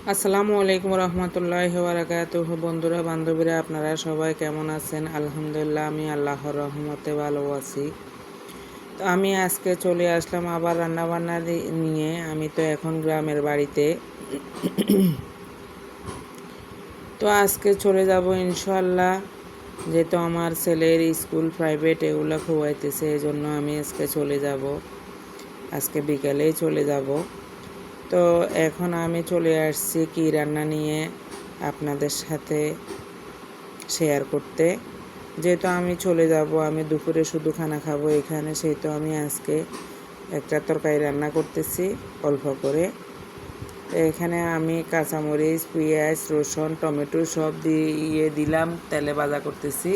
আসসালামু আলাইকুম রহমতুল্লাহি ওয়া বারাকাতুহু। বন্ধুরা বান্ধবীরা আপনারা সবাই কেমন আছেন? আলহামদুলিল্লাহ আমি আল্লাহর রহমতে ভালো আছি। তো আমি আজকে চলে আসলাম আবার রান্নাবান্না নিয়ে। আমি তো এখন গ্রামের বাড়িতে। তো আজকে চলে যাব ইনশাআল্লাহ, যেহেতু আমার ছেলের স্কুল প্রাইভেট এগুলো খোয়াইতেছে, এই জন্য আমি আজকে চলে যাব। আজকে বিকালেই চলে যাব। তো এখন আমি চলে আসছি কি রান্না নিয়ে আপনাদের সাথে শেয়ার করতে। যেহেতু আমি চলে যাব, আমি দুপুরে শুধু খানা খাবো এখানে, সেহেতু আমি আজকে একটা তরকারি রান্না করতেছি অল্প করে। এখানে আমি কাঁচামরিচ, পেঁয়াজ, রসুন, টমেটো সব দিয়ে দিলাম, তেলে ভাজা করতেছি।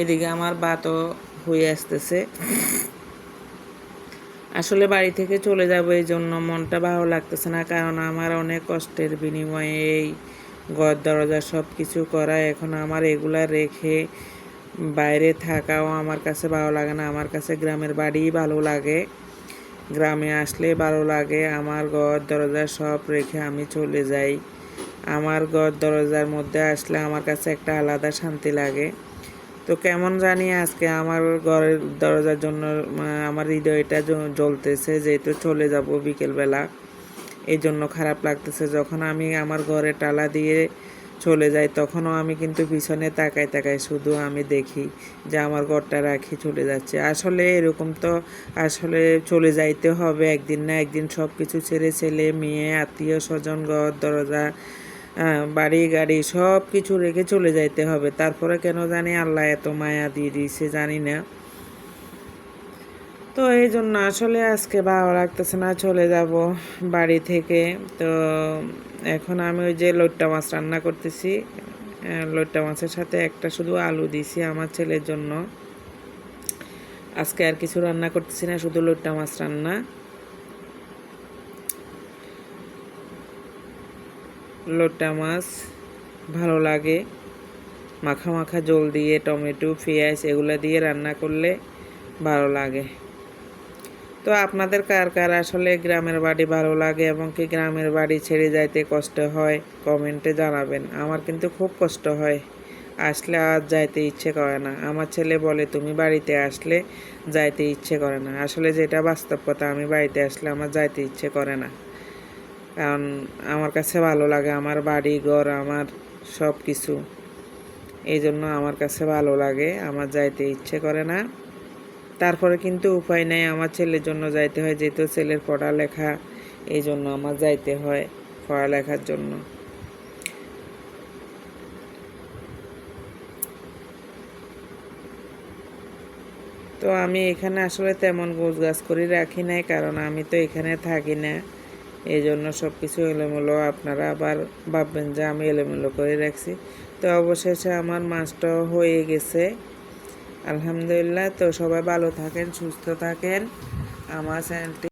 এদিকে আমার ভাতও হয়ে আসতেছে। আসলে বাড়ি থেকে চলে যাব, এই জন্য মনটা ভালো লাগতেছে না, কারণ আমার অনেক কষ্টের বিনিময়ে এই ঘর দরজা সব কিছু করা। এখন আমার এগুলা রেখে বাইরে থাকাও আমার কাছে ভালো লাগে না। আমার কাছে গ্রামের বাড়িই ভালো লাগে। গ্রামে আসলে ভালো লাগে। আমার ঘর দরজা সব রেখে আমি চলে যাই। আমার ঘর দরজার মধ্যে আসলে আমার কাছে একটা আলাদা শান্তি লাগে। তো কেমন জানি আজকে আমার ঘরের দরজার জন্য আমার হৃদয়টা জ্বলতেছে, যেহেতু চলে যাব বিকেলবেলা, এই জন্য খারাপ লাগতেছে। যখন আমি আমার ঘরে তালা দিয়ে চলে যাই, তখনও আমি কিন্তু পিছনে তাকাই তাকাই শুধু আমি দেখি যে আমার ঘরটা রাখি চলে যাচ্ছে। আসলে এরকম তো আসলে চলে যাইতে হবে একদিন না একদিন, সব কিছু ছেড়ে ছেলে মেয়ে আত্মীয় স্বজন ঘর দরজা বাড়ি গাড়ি সব কিছু রেখে চলে যাইতে হবে। তারপরে কেন জানি আল্লাহ এত মায়া দিয়ে দিয়েছে জানি না। তো এই জন্য আসলে আজকে ভালো লাগতেছে না, চলে যাব বাড়ি থেকে। তো এখন আমি ওই যে লইট্টা মাছ রান্না করতেছি। লইট্টা মাছের সাথে একটা শুধু আলু দিছি আমার ছেলের জন্য। আজকে আর কিছু রান্না করতেছি না, শুধু লইট্টা মাছ রান্না। লইট্টা মাছ ভালো লাগে মাখা মাখা ঝোল দিয়ে, টমেটো পেঁয়াজ এগুলো দিয়ে রান্না করলে ভালো লাগে। তো আপনাদের কার কার আসলে গ্রামের বাড়ি ভালো লাগে এবং কি গ্রামের বাড়ি ছেড়ে যাইতে কষ্ট হয় কমেন্টে জানাবেন। আমার কিন্তু খুব কষ্ট হয়, আসলে আর যাইতে ইচ্ছে করে না। আমার ছেলে বলে তুমি বাড়িতে আসলে যাইতে ইচ্ছে করে না। আসলে যেটা বাস্তব কথা, আমি বাড়িতে আসলে আমার যাইতে ইচ্ছে করে না, কারণ আমার কাছে ভালো লাগে আমার বাড়ি ঘর, আমার সব কিছু। এই জন্য আমার কাছে ভালো লাগে, আমার যাইতে ইচ্ছে করে না। তারপরে কিন্তু উপায় নেই, আমার ছেলের জন্য যাইতে হয়, যেহেতু ছেলের পড়ালেখা, এই জন্য আমার যাইতে হয় পড়ালেখার জন্য। তো আমি এখানে আসলে তেমন গোছ গাছ করে রাখি নাই, কারণ আমি তো এখানে থাকি না, এই জন্য সব কিছু এলোমেলো। আপনারা আবার ভাববেন যে আমি এলোমেলো করে রাখছি। তো অবশেষে আমার মাছটাও হয়ে গেছে আলহামদুলিল্লাহ। তো সবাই ভালো থাকেন, সুস্থ থাকেন। আমার চ্যানেলটি